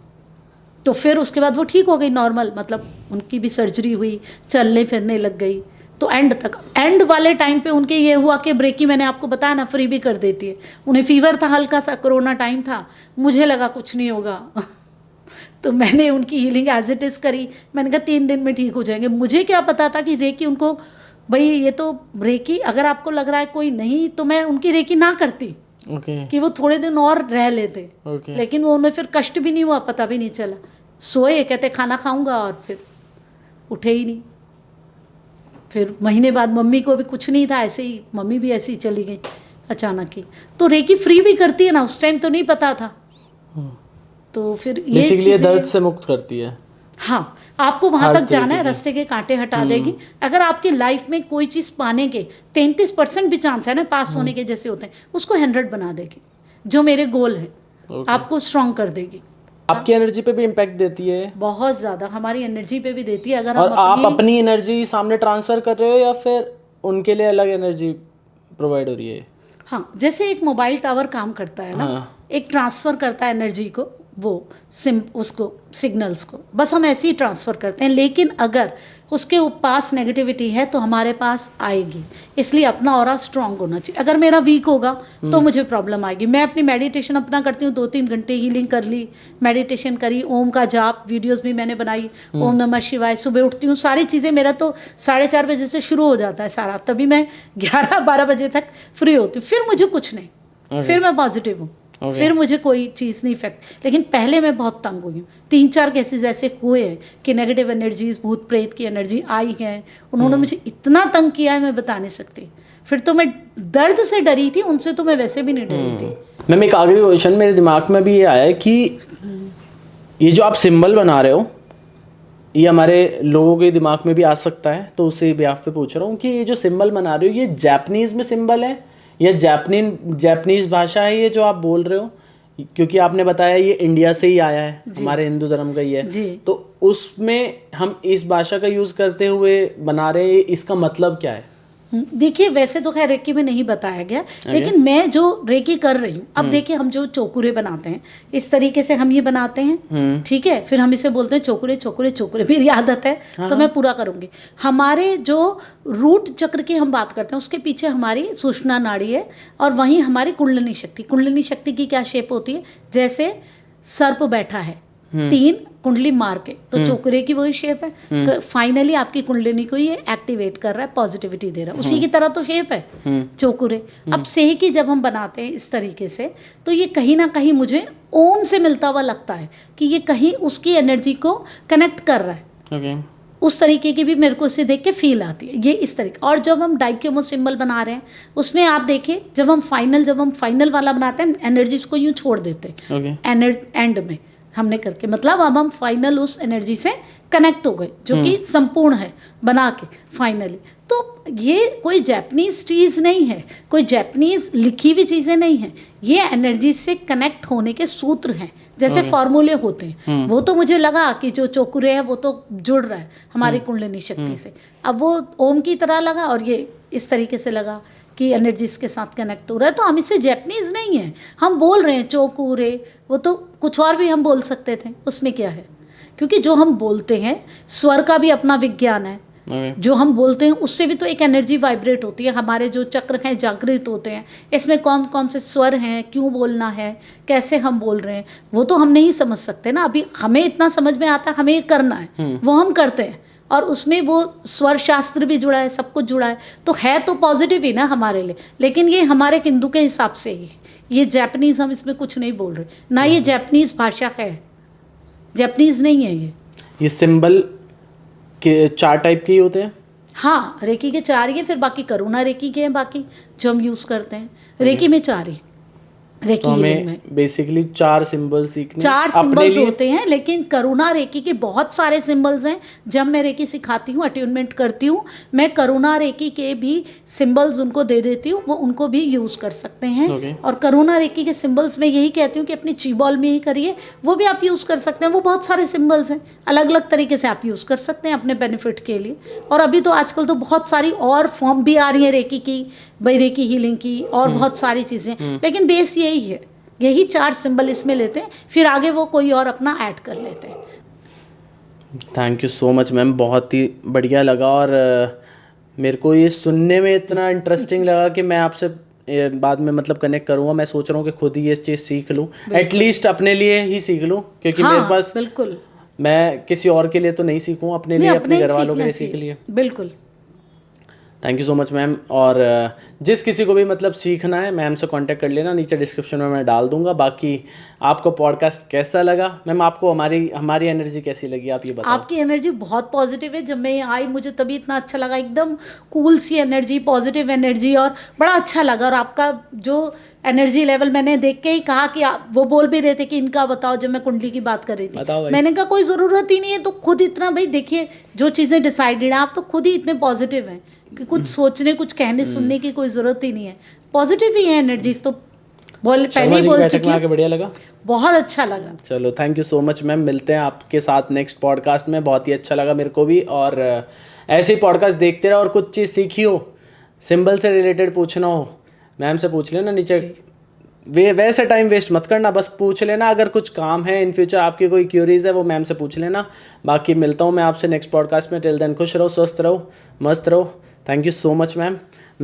तो फिर उसके बाद वो ठीक हो गई नॉर्मल, मतलब उनकी भी सर्जरी हुई, चलने फिरने लग गई। तो एंड तक, एंड वाले टाइम पे उनके ये हुआ कि ब्रेकी, मैंने आपको बताया ना, फ्री भी कर देती है। उन्हें फीवर था, हल्का सा कोरोना टाइम था, मुझे लगा कुछ नहीं होगा तो मैंने उनकी हीलिंग एज इट इज़ करी। मैंने कहा 3 दिन में ठीक हो जाएंगे। मुझे क्या पता था कि रेकी उनको, भाई ये तो रेकी, अगर आपको लग रहा है कोई नहीं, तो मैं उनकी रेकी ना करती, कि वो थोड़े दिन और रह लेते। लेकिन वो उन्हें फिर कष्ट भी नहीं हुआ, पता भी नहीं चला। सोए, कहते खाना खाऊंगा, और फिर उठे ही नहीं। फिर महीने बाद मम्मी को भी कुछ नहीं था, ऐसे ही मम्मी भी ऐसे ही चली गई अचानक ही। तो रेकी फ्री भी करती है ना, उस टाइम तो नहीं पता था। तो फिर ये चीज़ें दर्द से मुक्त करती है। हाँ, आपको वहाँ तक जाना है, रास्ते के कांटे हटा देगी। अगर आपकी लाइफ में कोई चीज़ पाने के 33% भी चांस है ना पास होने के जैसे होते हैं, उसको 100 बना देगी। जो मेरे गोल है आपको स्ट्रॉन्ग कर देगी। आपकी एनर्जी पे भी इम्पैक्ट देती है बहुत ज़्यादा, हमारी एनर्जी पे भी देती है। अगर और आप अपनी एनर्जी सामने ट्रांसफ़र कर रहे हो या फिर उनके लिए अलग एनर्जी प्रोवाइड हो रही है? हाँ, जैसे एक मोबाइल टावर काम करता है ना, एक ट्रांसफ़र करता है एनर्जी को, वो उसको सिग्नल्स को, बस हम ऐसे ही ट्रांसफ़र करते हैं। लेकिन अगर उसके पास नेगेटिविटी है तो हमारे पास आएगी, इसलिए अपना ऑरा स्ट्रांग होना चाहिए। अगर मेरा वीक होगा तो मुझे प्रॉब्लम आएगी। मैं अपनी मेडिटेशन अपना करती हूँ, 2-3 घंटे हीलिंग कर ली, मेडिटेशन करी, ओम का जाप, वीडियोस भी मैंने बनाई, ओम नमः शिवाय, सुबह उठती हूँ, सारी चीज़ें, मेरा तो 4:30 बजे से शुरू हो जाता है सारा, तभी मैं 11-12 बजे तक फ्री होती हूँ। फिर मुझे कुछ नहीं, फिर मैं पॉजिटिव हूँ, फिर मुझे कोई चीज़ नहीं इफेक्ट। लेकिन पहले मैं बहुत तंग हुई हूँ। 3-4 केसेस ऐसे हुए हैं कि नेगेटिव एनर्जीज, भूत प्रेत की एनर्जी आई है, उन्होंने मुझे इतना तंग किया है मैं बता नहीं सकती। फिर तो मैं दर्द से डरी थी, उनसे तो मैं वैसे भी नहीं डरी थी। मैम एक आखिरी क्वेश्चन मेरे दिमाग में भी ये आया है कि ये जो आप सिंबल बना रहे हो, ये हमारे लोगों के दिमाग में भी आ सकता है, तो उसी ब्याफ पे पूछ रहा हूँ कि ये जो सिंबल बना रहे हो, ये जापानीज़ में सिंबल है या जापानीज़ भाषा है ये जो आप बोल रहे हो? क्योंकि आपने बताया ये इंडिया से ही आया है, हमारे हिंदू धर्म का ही है, तो उसमें हम इस भाषा का यूज़ करते हुए बना रहे हैं, इसका मतलब क्या है? देखिए, वैसे तो खैर रेकी में नहीं बताया गया, लेकिन मैं जो रेकी कर रही हूँ, अब देखिए हम जो चोकुरे बनाते हैं, इस तरीके से हम ये बनाते हैं, ठीक है, फिर हम इसे बोलते हैं चोकुरे चोकुरे चोकुरे, मेरी आदत है तो मैं पूरा करूँगी। हमारे जो रूट चक्र की हम बात करते हैं, उसके पीछे हमारी सुषुम्ना नाड़ी है, और वहीं हमारी कुंडलिनी शक्ति। कुंडलिनी शक्ति की क्या शेप होती है? जैसे सर्प बैठा है 3 कुंडली मार के, तो चोकुरे की वही शेप है। फाइनली आपकी कुंडलिनी को ये एक्टिवेट कर रहा है, पॉजिटिविटी दे रहा है, उसी की तरह तो शेप है चोकुरे। अब सेहकी जब हम बनाते हैं इस तरीके से, तो ये कहीं ना कहीं मुझे ओम से मिलता हुआ लगता है कि ये कहीं उसकी एनर्जी को कनेक्ट कर रहा है। उस तरीके की भी मेरे को इसे देख के फील आती है, ये इस तरीके। और जब हम डाइक्योमो सिंबल बना रहे हैं उसमें आप देखिए, जब हम फाइनल वाला बनाते हैं एनर्जीज को यूँ छोड़ देते हैं एंड में हमने करके, मतलब अब हम फाइनल उस एनर्जी से कनेक्ट हो गए जो कि संपूर्ण है बना के फाइनली। तो ये कोई जापानीज चीज़ नहीं है, कोई जापानीज लिखी हुई चीज़ें नहीं हैं, ये एनर्जी से कनेक्ट होने के सूत्र हैं, जैसे फॉर्मूले होते हैं। वो तो मुझे लगा कि जो चोकुरे है वो तो जुड़ रहा है हमारी कुंडलिनी शक्ति से, अब वो ओम की तरह लगा और ये इस तरीके से लगा कि एनर्जीज के साथ कनेक्ट हो रहा है। तो हम इससे जापानीज नहीं है, हम बोल रहे हैं चोकुरे, वो तो कुछ और भी हम बोल सकते थे, उसमें क्या है, क्योंकि जो हम बोलते हैं स्वर का भी अपना विज्ञान है। जो हम बोलते हैं उससे भी तो एक एनर्जी वाइब्रेट होती है, हमारे जो चक्र हैं जागृत होते हैं, इसमें कौन कौन से स्वर हैं, क्यों बोलना है, कैसे हम बोल रहे हैं, वो तो हम नहीं समझ सकते ना। अभी हमें इतना समझ में आता है, हमें ये करना है, वो हम करते हैं, और उसमें वो स्वर शास्त्र भी जुड़ा है, सब कुछ जुड़ा है, तो है तो पॉजिटिव ही ना हमारे लिए। लेकिन ये हमारे हिंदू के हिसाब से ही, ये जापानीज हम इसमें कुछ नहीं बोल रहे ना, ये जापानीज भाषा है, जापानीज नहीं है ये सिंबल के 4 टाइप के ही होते हैं। हाँ, रेकी के 4 ही हैं, फिर बाकी करुणा रेकी के हैं, बाकी जो हम यूज़ करते हैं रेकी में 4 ही। रेकी तो हमें बेसिकली 4 सिंबल सीखने, 4 सिंबल्स होते हैं, लेकिन करुणा रेकी के बहुत सारे सिंबल्स हैं। जब मैं रेकी सिखाती हूँ, अट्यूनमेंट करती हूँ, मैं करुणा रेकी के भी सिंबल्स उनको दे देती हूँ, वो उनको भी यूज़ कर सकते हैं। और करुणा रेकी के सिंबल्स में यही कहती हूँ कि अपनी ची बॉल में ही करिए, वो भी आप यूज़ कर सकते हैं। वो बहुत सारे सिंबल्स हैं, अलग अलग तरीके से आप यूज़ कर सकते हैं अपने बेनिफिट के लिए। और अभी तो आजकल तो बहुत सारी और फॉर्म भी आ रही है रेकी की, रेकी हीलिंग की, और बहुत सारी चीज़ें, लेकिन बेस यही है, यही 4 सिंबल इसमें लेते हैं, फिर आगे वो कोई और अपना ऐड कर लेते हैं। Thank you so much ma'am, बहुत ही बढ़िया लगा, और मेरे को ये सुनने में इतना इंटरेस्टिंग लगा कि मैं आपसे बाद में मतलब कनेक्ट करूँगा। मैं सोच रहा हूँ कि खुद ही ये चीज़ सीख लूँ, एटलीस्ट अपने लिए ही सीख लूँ, क्योंकि मेरे पास बिल्कुल, मैं किसी और के लिए तो नहीं सीखूँ, अपने लिए, अपने घर वालों के लिए सीख लिए। बिल्कुल। Thank you so much ma'am. और जिस किसी को भी मतलब सीखना है मैम से कांटेक्ट कर लेना, नीचे डिस्क्रिप्शन में मैं डाल दूंगा। बाकी आपको पॉडकास्ट कैसा लगा मैम, आपको हमारी एनर्जी कैसी लगी, आप ये बताओ। आपकी एनर्जी बहुत पॉजिटिव है, जब मैं यहाँ आई मुझे तभी इतना अच्छा लगा, एकदम कूल सी एनर्जी, पॉजिटिव एनर्जी, और बड़ा अच्छा लगा। और आपका जो एनर्जी लेवल, मैंने देख के ही कहा कि वो बोल भी रहे थे कि इनका बताओ, जब मैं कुंडली की बात कर रही थी, मैंने कहा कोई ज़रूरत ही नहीं है, तो खुद इतना, भाई देखिए जो चीज़ें डिसाइडेड है, आप तो खुद ही इतने पॉजिटिव हैं कि कुछ सोचने, कुछ कहने सुनने की कोई ज़रूरत ही नहीं है, पॉजिटिव ही है एनर्जीज। तो पहले ही बोल चुकी हूं, बढ़िया लगा, बहुत अच्छा लगा। चलो thank you so much ma'am, मिलते हैं आपके साथ नेक्स्ट पॉडकास्ट में। बहुत ही अच्छा लगा मेरे को भी, और ऐसे ही पॉडकास्ट देखते रहो, और कुछ चीज़ सीखी हो, सिंबल से रिलेटेड पूछना हो, मैम से पूछ लेना नीचे। वैसे टाइम वेस्ट मत करना, बस पूछ लेना, अगर कुछ काम है इन फ्यूचर आपकी कोई क्यूरीज है वो मैम से पूछ लेना। बाकी मिलता हूँ मैं आपसे नेक्स्ट पॉडकास्ट में, टिल देन खुश रहो, स्वस्थ रहो, मस्त रहो। Thank you so much ma'am.